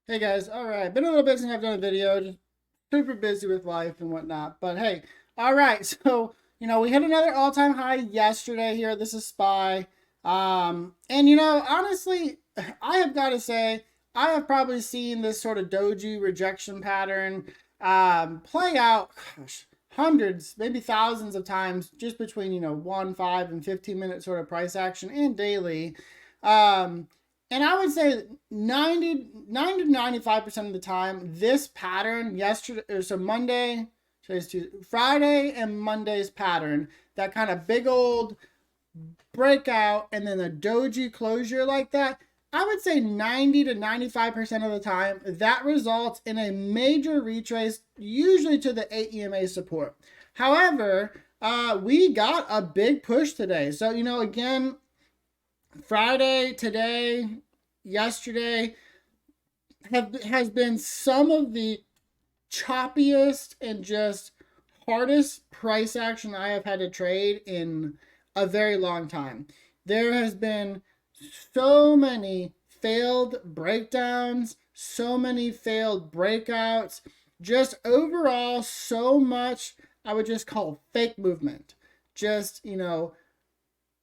Hey guys, all right. Been a little bit since I've done a video, just super busy with life and whatnot. But hey, all right. So we hit another all-time high yesterday here. This is SPY, and honestly, I have got to say, I have probably seen this sort of doji rejection pattern play out, gosh, hundreds, maybe thousands of times, just between 1, 5, and 15-minute sort of price action and daily. Um, and I would say 90 to 95% of the time, this pattern yesterday, so Monday, today's Tuesday, Friday and Monday's pattern, that kind of big old breakout and then a doji closure like that, I would say 90 to 95% of the time, that results in a major retrace, usually to the 8 EMA support. However, we got a big push today. So, again, Friday, today, yesterday has been some of the choppiest and just hardest price action I have had to trade in a very long time. There has been so many failed breakdowns, so many failed breakouts, just overall so much I would just call fake movement. Just,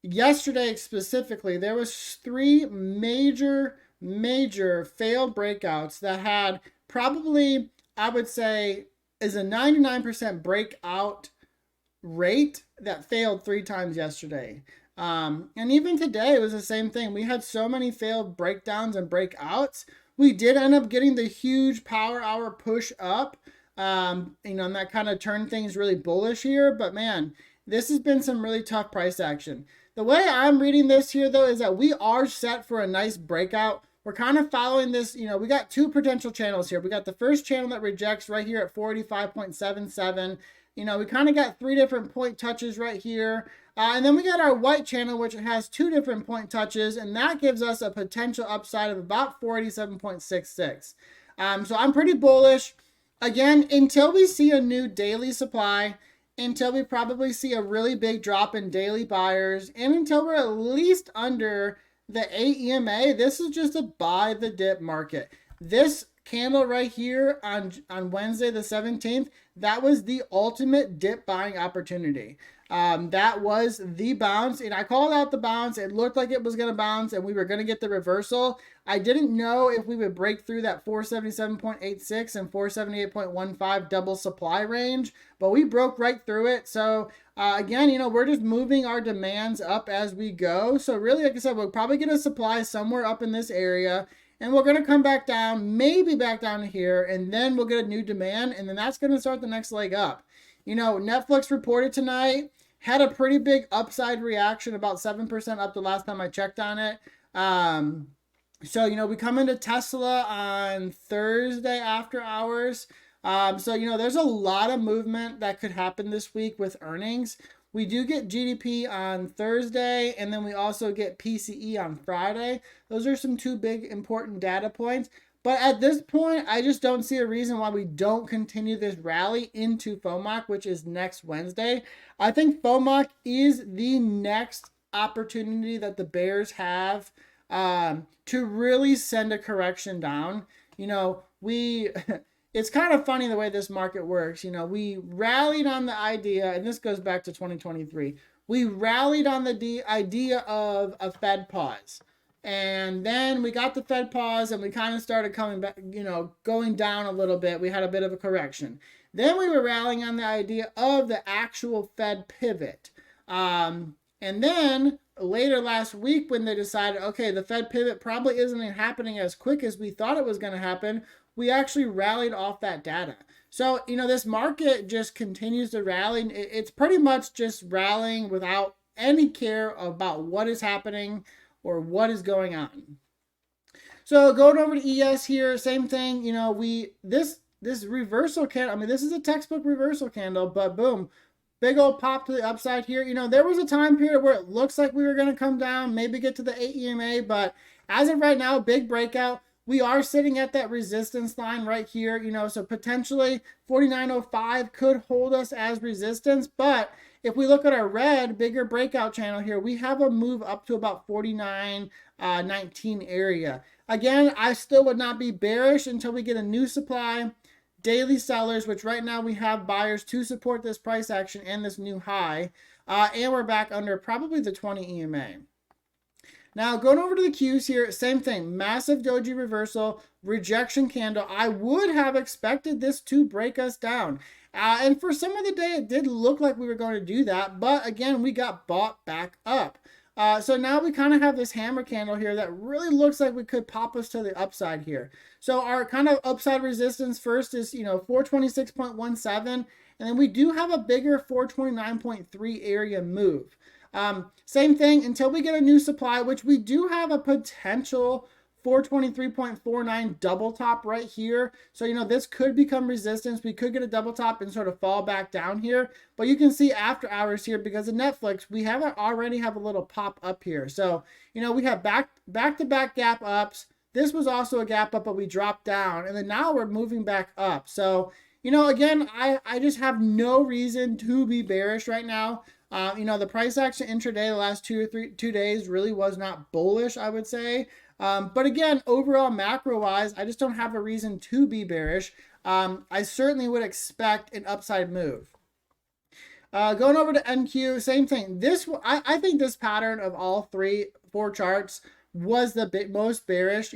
yesterday specifically, there was three major failed breakouts that had probably, I would say, is a 99% breakout rate that failed three times yesterday. And even today, it was the same thing. We had so many failed breakdowns and breakouts. We did end up getting the huge power hour push up, and that kind of turned things really bullish here. But man, this has been some really tough price action. The way I'm reading this here, though, is that we are set for a nice breakout. We're kind of following this. We got two potential channels here. We got the first channel that rejects right here at 45.77. We kind of got three different point touches right here. And then we got our white channel, which has two different point touches, and that gives us a potential upside of about 47.66. So I'm pretty bullish. Again, until we see a new daily supply, until we probably see a really big drop in daily buyers, and until we're at least under the 8 EMA, this is just a buy the dip market. This candle right here on Wednesday the 17th, that was the ultimate dip buying opportunity. That was the bounce, and I called out the bounce. It looked like it was going to bounce, and we were going to get the reversal. I didn't know if we would break through that 477.86 and 478.15 double supply range, but we broke right through it. So again, we're just moving our demands up as we go. So really, like I said, we'll probably get a supply somewhere up in this area, and we're going to come back down, maybe back down to here, and then we'll get a new demand, and then that's going to start the next leg up. Netflix reported tonight, had a pretty big upside reaction, about 7% up the last time I checked on it. So, we come into Tesla on Thursday after hours. So, there's a lot of movement that could happen this week with earnings. We do get GDP on Thursday, and then we also get PCE on Friday. Those are some two big important data points. But at this point, I just don't see a reason why we don't continue this rally into FOMOC, which is next Wednesday. I think FOMOC is the next opportunity that the bears have to really send a correction down. We it's kind of funny the way this market works. We rallied on the idea, and this goes back to 2023. We rallied on the idea of a Fed pause. And then we got the Fed pause, and we kind of started coming back, going down a little bit. We had a bit of a correction. Then we were rallying on the idea of the actual Fed pivot. And then later last week, when they decided, okay, the Fed pivot probably isn't happening as quick as we thought it was going to happen, we actually rallied off that data. So, this market just continues to rally. It's pretty much just rallying without any care about what is happening or what is going on. So going over to ES here, same thing. This reversal candle, this is a textbook reversal candle, but boom, big old pop to the upside here. There was a time period where it looks like we were going to come down, maybe get to the 8 EMA, but as of right now, big breakout. We are sitting at that resistance line right here, so potentially 49.05 could hold us as resistance, but if we look at our red, bigger breakout channel here, we have a move up to about 49.19 area. Again, I still would not be bearish until we get a new supply. Daily sellers, which right now we have buyers to support this price action and this new high. And we're back under probably the 20 EMA. Now, going over to the Qs here, same thing. Massive doji reversal, rejection candle. I would have expected this to break us down. And for some of the day, it did look like we were going to do that. But again, we got bought back up. So now we kind of have this hammer candle here that really looks like we could pop us to the upside here. So our kind of upside resistance first is, 426.17. And then we do have a bigger 429.3 area move. Same thing until we get a new supply, which we do have a potential 423.49 double top right here. So, this could become resistance. We could get a double top and sort of fall back down here. But you can see after hours here, because of Netflix, we already have a little pop up here. So, we have back-to-back gap ups. This was also a gap up, but we dropped down. And then now we're moving back up. So, again, I just have no reason to be bearish right now. The price action intraday the last 2 days really was not bullish, I would say. But again, overall macro-wise, I just don't have a reason to be bearish. I certainly would expect an upside move. Going over to NQ, same thing. I think this pattern of all 4 charts was the most bearish.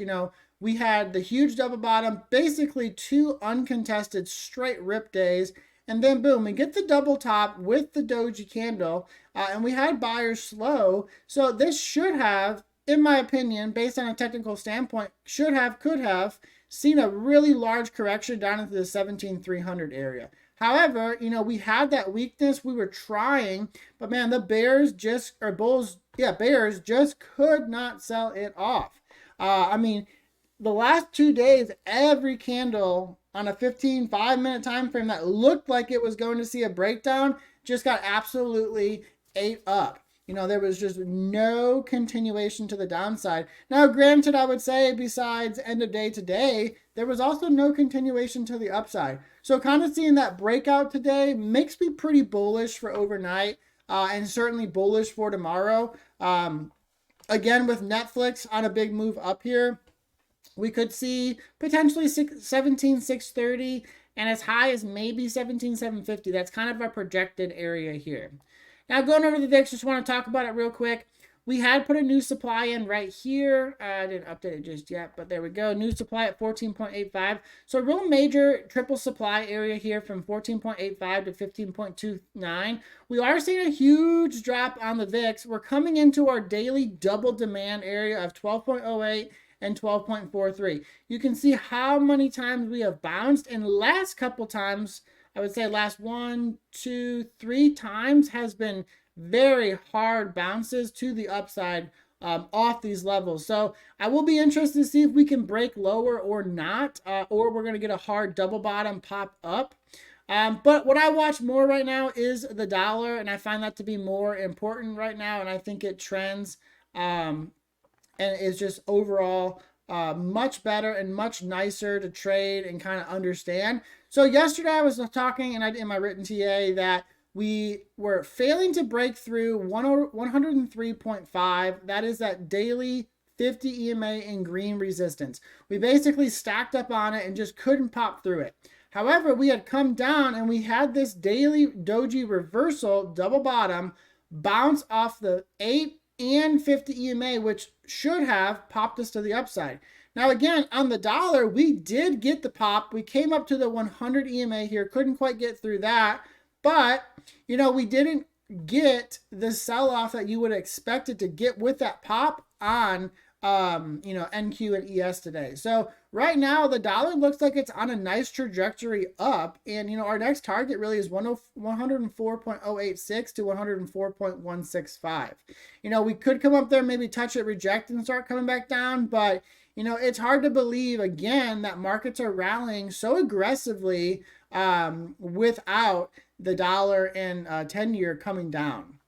We had the huge double bottom, basically 2 uncontested straight rip days. And then boom, we get the double top with the doji candle, and we had buyers slow. So this should have, in my opinion, based on a technical standpoint, could have seen a really large correction down into the 17,300 area. However, we had that weakness. We were trying, but man, the bears just could not sell it off. The last 2 days, every candle on a 5-minute time frame that looked like it was going to see a breakdown just got absolutely ate up. There was just no continuation to the downside. Now, granted, I would say besides end of day today, there was also no continuation to the upside. So kind of seeing that breakout today makes me pretty bullish for overnight, and certainly bullish for tomorrow. Again, with Netflix on a big move up here, we could see potentially 17,630 and as high as maybe 17,750. That's kind of our projected area here. Now going over to the VIX, just want to talk about it real quick. We had put a new supply in right here. I didn't update it just yet, but there we go. New supply at 14.85. So a real major triple supply area here from 14.85 to 15.29. We are seeing a huge drop on the VIX. We're coming into our daily double demand area of 12.08 and 12.43. You can see how many times we have bounced, and last couple times, I would say last 1, 2, 3 times has been very hard bounces to the upside off these levels. So I will be interested to see if we can break lower or not, or we're going to get a hard double bottom pop up. But what I watch more right now is the dollar, and I find that to be more important right now, and I think it trends and is just overall much better and much nicer to trade and kind of understand. So yesterday I was talking, and I did in my written TA, that we were failing to break through 103.5. That is that daily 50 EMA in green resistance. We basically stacked up on it and just couldn't pop through it. However, we had come down and we had this daily doji reversal, double bottom, bounce off the 8 and 50 EMA, which should have popped us to the upside. Now, again, on the dollar, we did get the pop. We came up to the 100 EMA here, couldn't quite get through that. But, we didn't get the sell-off that you would expect it to get with that pop on, NQ and ES today. So right now, the dollar looks like it's on a nice trajectory up. And, our next target really is 104.086 to 104.165. We could come up there, maybe touch it, reject, and start coming back down. But, it's hard to believe, again, that markets are rallying so aggressively without the dollar and 10-year coming down.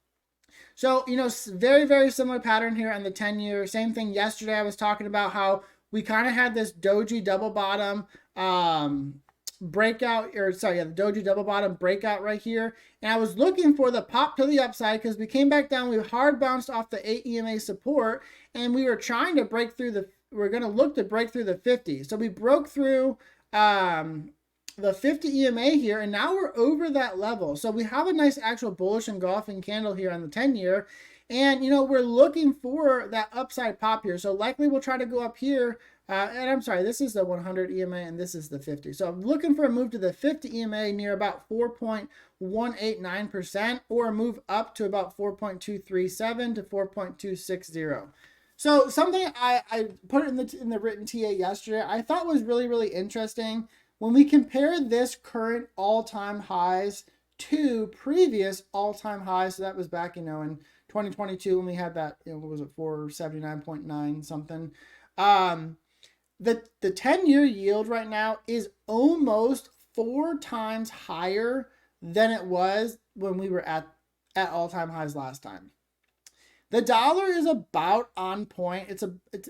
So, very, very similar pattern here on the 10-year. Same thing yesterday. I was talking about how we kind of had this doji double bottom breakout, or sorry, yeah, the doji double bottom breakout right here. And I was looking for the pop to the upside because we came back down. We hard bounced off the 8 EMA support, and we were trying to break through we're going to look to break through the 50. So we broke through the 50 EMA here, and now we're over that level. So we have a nice actual bullish engulfing candle here on the 10-year. And, we're looking for that upside pop here. So likely we'll try to go up here. And I'm sorry, this is the 100 EMA and this is the 50. So I'm looking for a move to the 50 EMA near about 4.189%, or a move up to about 4.237 to 4.260. So something I put it in the written TA yesterday, I thought was really, really interesting. When we compare this current all-time highs to previous all-time highs, so that was back, in 2022 when we had that, what was it, 479.9 something. The 10-year yield right now is almost 4 times higher than it was when we were at all-time highs last time. The dollar is about on point. It's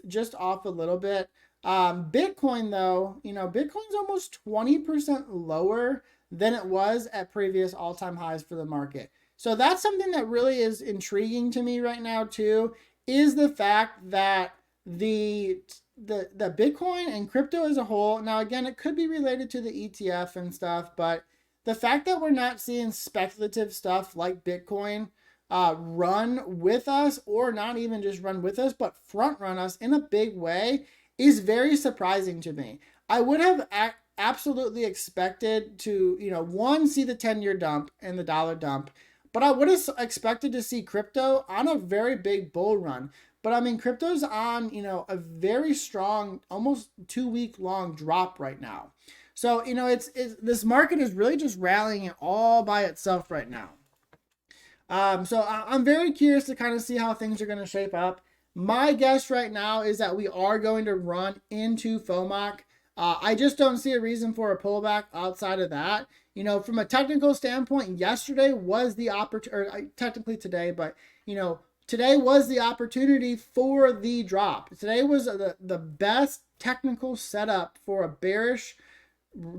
just off a little bit. Bitcoin though, Bitcoin's almost 20% lower than it was at previous all-time highs for the market. So that's something that really is intriguing to me right now too, is the fact that the Bitcoin and crypto as a whole, now again, it could be related to the ETF and stuff, but the fact that we're not seeing speculative stuff like Bitcoin run with us, or not even just run with us, but front run us in a big way, is very surprising to me. I would have absolutely expected to, one, see the 10-year dump and the dollar dump, but I would have expected to see crypto on a very big bull run. But I mean, crypto's on, a very strong, almost 2-week long drop right now. So, it's this market is really just rallying all by itself right now. So I'm very curious to kind of see how things are going to shape up. My guess right now is that we are going to run into FOMC. I just don't see a reason for a pullback outside of that. From a technical standpoint, yesterday was the opportunity, or technically today, but, today was the opportunity for the drop. Today was the best technical setup for a bearish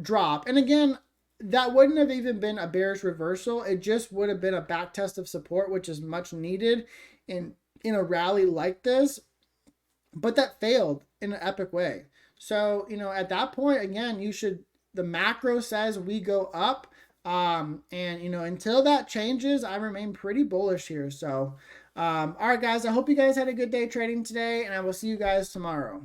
drop. And again, that wouldn't have even been a bearish reversal. It just would have been a back test of support, which is much needed in a rally like this. But that failed in an epic way. So, at that point, again, the macro says we go up. And, until that changes, I remain pretty bullish here. So, all right, guys, I hope you guys had a good day trading today, and I will see you guys tomorrow.